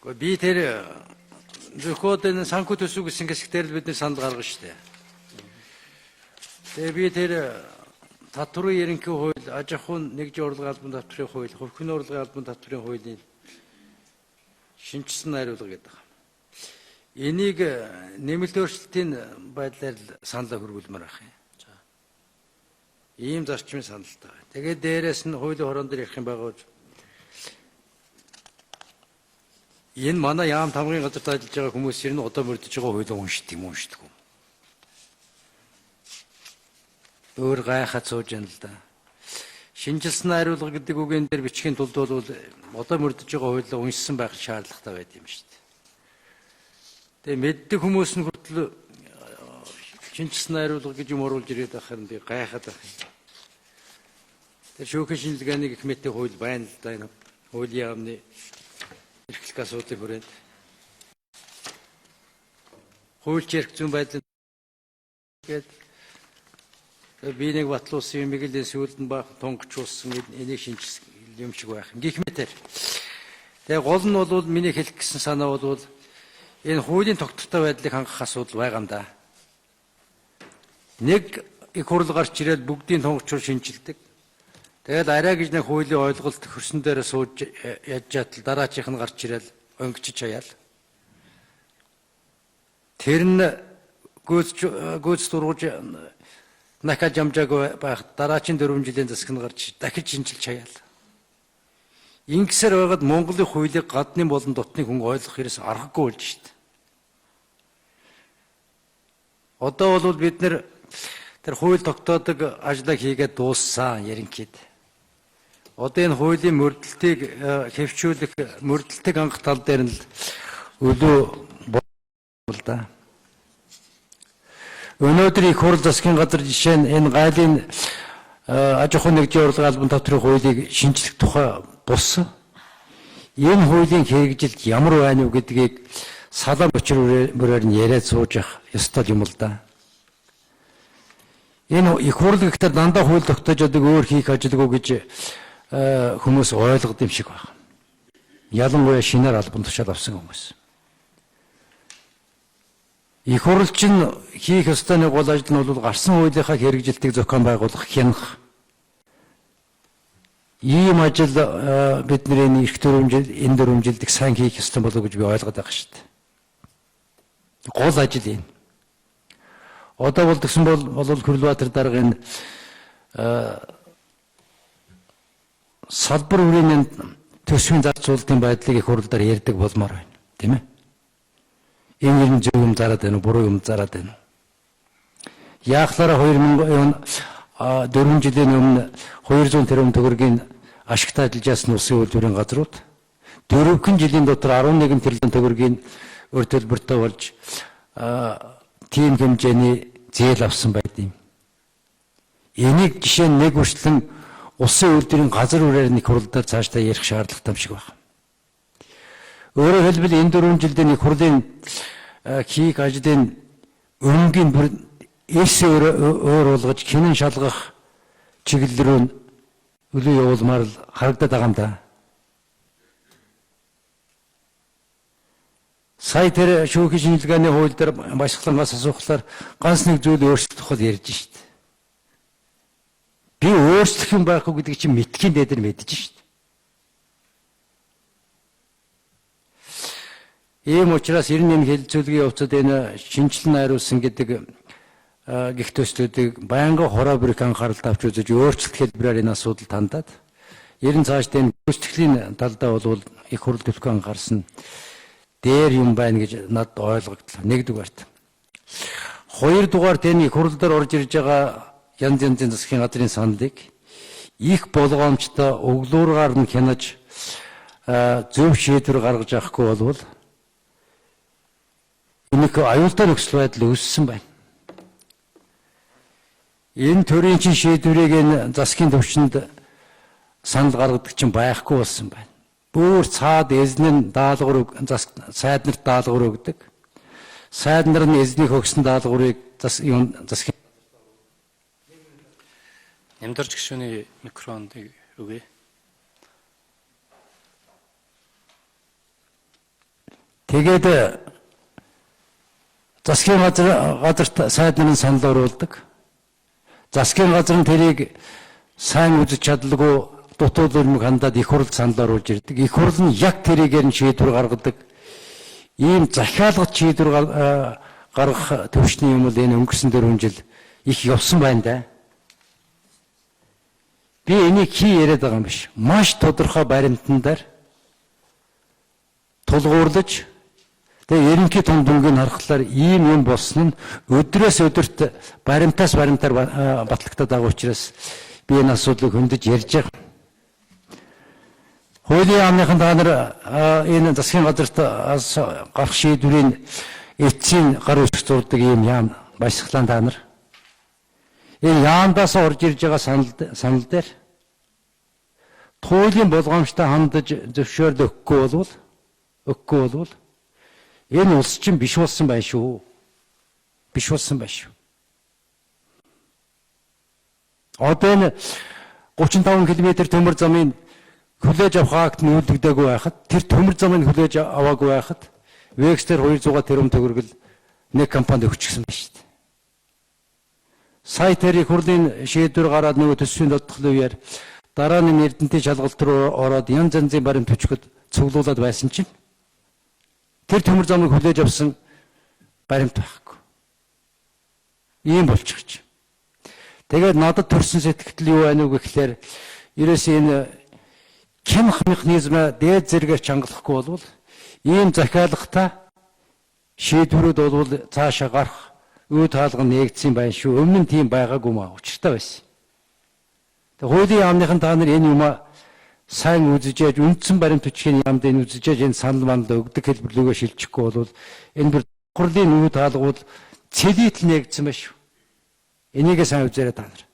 Би тэр зөвхөн энэ санхүү төсөв гэсэн хэсгээр бид нэр санал гаргана шүү дээ. Тэгээ би тэр татврын ерөнхий хууль, аж ахуйн нэгжийн урлагийн албан татврын хууль, хөрхөн урлагийн албан татврын хуулийн шинжилсэн найруулга гэдэг. Энийг нэмэлт өөрчлөлтийн байдлаар саналаа хөрвүүлмээр ах юм. Ийм зарчмын саналтай. Тэгээд дээрээс нь хуулийн хорон дээр ярих юм байгаа. Энэ манай яамт хамгийн газарт ажиллаж байгаа хүмүүс ер нь одоо мөрдөж байгаа хуулийг уншдаг юм уншдаг юм. Өөр гайхаад сууж яана л да. Шинжилсэн найруулга гэдэг үгэн дээр бичгийн тулд бол одоо мөрдөж байгаа хуулийг уншсан байх шаардлагатай байд юм шүү дээ. Тэгээ мэддэг хүмүүс нь хүртэл шинжилсэн найруулга гэж юм оруулж ирээд байхаар би гайхаад байх юм. Тэр шүүхийн шинжилгээний гэх мэтийн хууль байна л да, энэ хуулийн яамны эрхлэх асуудлын хүрээнд. Хуульч эрх зүйн байдлын гээд би нэг батлуулсан юм ийм сүүлд нь баг тонгочулсан энийг шинжилсэн юм шиг байх юм. Гэх мэтээр. Тэгээ гол нь бол миний хэлэх гэсэн санаа бол энэ хуулийн тогтвортой байдлыг хангах асуудал байгаа юм да. Нэг их хурл гарч ирээд бүгдийн тонгочул шинжилдэг. Тэгээд арай гэж нэг хуулийн ойлголт хөрсөн дээр сууж яж чадал дараачих нь гарч ирэл өнгөчж хаяал. Тэр нь гүйц дургуж нахаж амжаагүй байх дараагийн 4 жилийн засаг нь гарч дахиж шинжилж хаяал. Ингэсээр байгаад Монголын хуулийг гадны болон дотны хүн ойлгох хэрэгс аргагүй болж шít. Одоо бол бид нэр тэр хууль тогтоодог ажлыг хийгээд дууссан ерөнхийд. Одоо энэ хуулийн мөрдөлтийг хэвчүүлэх мөрдөлтийг хангах тал дээр нь өлөө бол да. Өнөөдөр их хурл засгийн газар жишээ нь энэ гайлын аж ахуйн нэгжийн урлагийн албан татврын хуулийг шинжлэх тухай бус энэ хуулийн хэрэгжилт ямар байна вэ гэдгийг салам өчрөөр нь яриад сууж явах ёстой юм л да. Энэ их хурл гэхдээ дандаа хууль тогтоож яадаг өөр хийх ажилгүй гэж хүмүүс ойлгод юм шиг байна. Ялангуяа шинээр албан тушаал авсан хүмүүс. Их хурлч нь хийх ёстой нэг гол ажил нь бол гарсан хуулийнхаа хэрэгжилтийг зохион байгуулах, хянах. Ийм ажил бидний эрх төрөмжил, энэ төрөмжилдэг сайн хийх ёстой болов гэж би ойлгоод байгаа шүү дээ. Гол ажил энэ. Одоо бол тэгсэн бол Хүрлбаатар даргын салбар үрийн төсвийн зарцуулалтын байдлыг их хурлаар ярьдаг болмоор байна. Тийм ээ? Энэ юм зөв юм зараад байна уу, буруу юм зараад байна уу? Яахлаараа 2004 жилийн өмнө 200 тэрбум төгрөгийн ашигтай ажиллаж ясны улсын үйлдвэрийн газрууд 4 жилийн дотор 11 тэрбум төгрөгийн өр төлбөртэй болж тийм хэмжээний зээл авсан байдیں۔ Энийг жишээ нь нэг хүртэл улсын үйлдвэрийн газар үрээр нэг хурлаар цаашдаа ярих шаардлагатай юм шиг байна. Өөрөөр хэлбэл энэ 4 жилдээ нэг хурлын хийх ажлын өнгийн бүр эс өөр болгож хинэн шалгах чиглэл рүү өлөө явуулмаар л харагдаад байгаа юм да. Сая тэр шүүхийн шинжилгээний хууль дээр башхлангаас асуухлаар ганц нэг зүйл өөрчлөлт тухайд ярьж шít. Би өөрчлөх юм байхгүй гэдэг чинь мэдхийн дээр мэдэж шít. Ийм учраас 91 хэлэлцүүлгийн явцад энэ шинжилэн найруулсан гэдэг гих төслүүдийг байнга хороо бүрэх анхааралд авч үзэж өөрчлөлт хэлбэрээр энэ асуудал тандаад 90 цаашдаа энэ гүйцэтгэлийн талдаа бол их хурл төлөхөө анхаарсан дээр юм байна гэж надад ойлгогдлоо. Нэгдүгээрт. Хоёрдугаарт энэ их хурл дээр орж ирж байгаа янз янзын засгийн газрын саналыг их болгоомжтой өглөөргаар нь хянаж зөв шийдвэр гаргаж авахгүй болвол энэ аюултай нөхцөл байдал үүссэн байна. Энэ төрийн чинь шийдвэрийг энэ засгийн төвчөнд санал гаргадаг чинь байхгүй болсон байна. Бүр цаад эзнэн даалгавар сайд нарт даалгавар өгдөг. Сайд нар нь эзнийг өгсөн даалгаврыг засгийн Нэмдэрч гишүүний микрофонд өгье. Тэгээд засгийн газарт сайд нарын санал оруулдаг. Засгийн газар нь тэрийг сайн үзэж чадлагүй дутуу zulмыг хандаад их хурл санал оруулж ирдэг. Их хурл нь яг тэрийгээр нь шийдвэр гаргадаг. Ийм захиалгат шийдвэр гаргах төвчний юм бол энэ өнгөрсөн 4 жил их явсан байна да. Би энийг яриад байгаа юм биш. Маш тодорхой баримтандар тулгуурлаж тэгээ ерөнхий том дүнгийн харахаар ийм юм болсон нь өдрөөс өдөрт баримтаас баримтаар батлагдаад байгаа учраас би энэ асуудлыг хөндөж ярьж байгаа. Хуулийн яамныхан та нар энэ засгийн газарт гарах шийдвэрийн эцсийн гар үсэг зурдаг ийм яам баясгалан та нар. Энэ яамдаас орж ирж байгаа санал дээр хуулийн болгоомжтой хандаж зөвшөөрөл өгөхгүй болвол энэ улс чинь биш болсон байх шүү. Биш болсон байх шүү. Одоо энэ 35 км төмөр замын хүлээж авах акт нь үйлдэгдээгүй байхад тэр төмөр замыг хүлээж аваагүй байхад Векслер 200 тэрбум төгрөгөл нэг компанид өгчихсөн байна шүү дээ. Сая тэр их хурлын шийдвэр гараад нөгөө төсвийн тодтголын үеэр дараа нь Эрдэнэтийн шалгалт руу ороод янз янзын баримт төчгөд цуглуулад байсан чинь тэр төмөр замыг хүлээж авсан баримт байхгүй. Ийм болчих гэж. Тэгээд надад төрсэн сэтгэл юу байна уу гэхлээр ерөөсөө энэ хямх механизм дээд зэрэгээр чангалахгүй болвол ийм захиалгатай шийдвэрүүд болвол цаашаа гарах үе таалга нэгдсэн байх шүү. Өмнө нь тийм байгаагүй маа учиртай байсан. Тэгээ хуулийн яамныхан та нар энэ юм сайн үзэж яаж үндсэн баримт төчгийн яамд энэ үзэж яаж энэ санал манал өгдөг хэлбэрлөгөө шилжихгүй болвол энэ бүр хурлын үе таалгууд цэлийтэл нэгдсэн байх шүү. Энийг сайн үзээрэй та нар.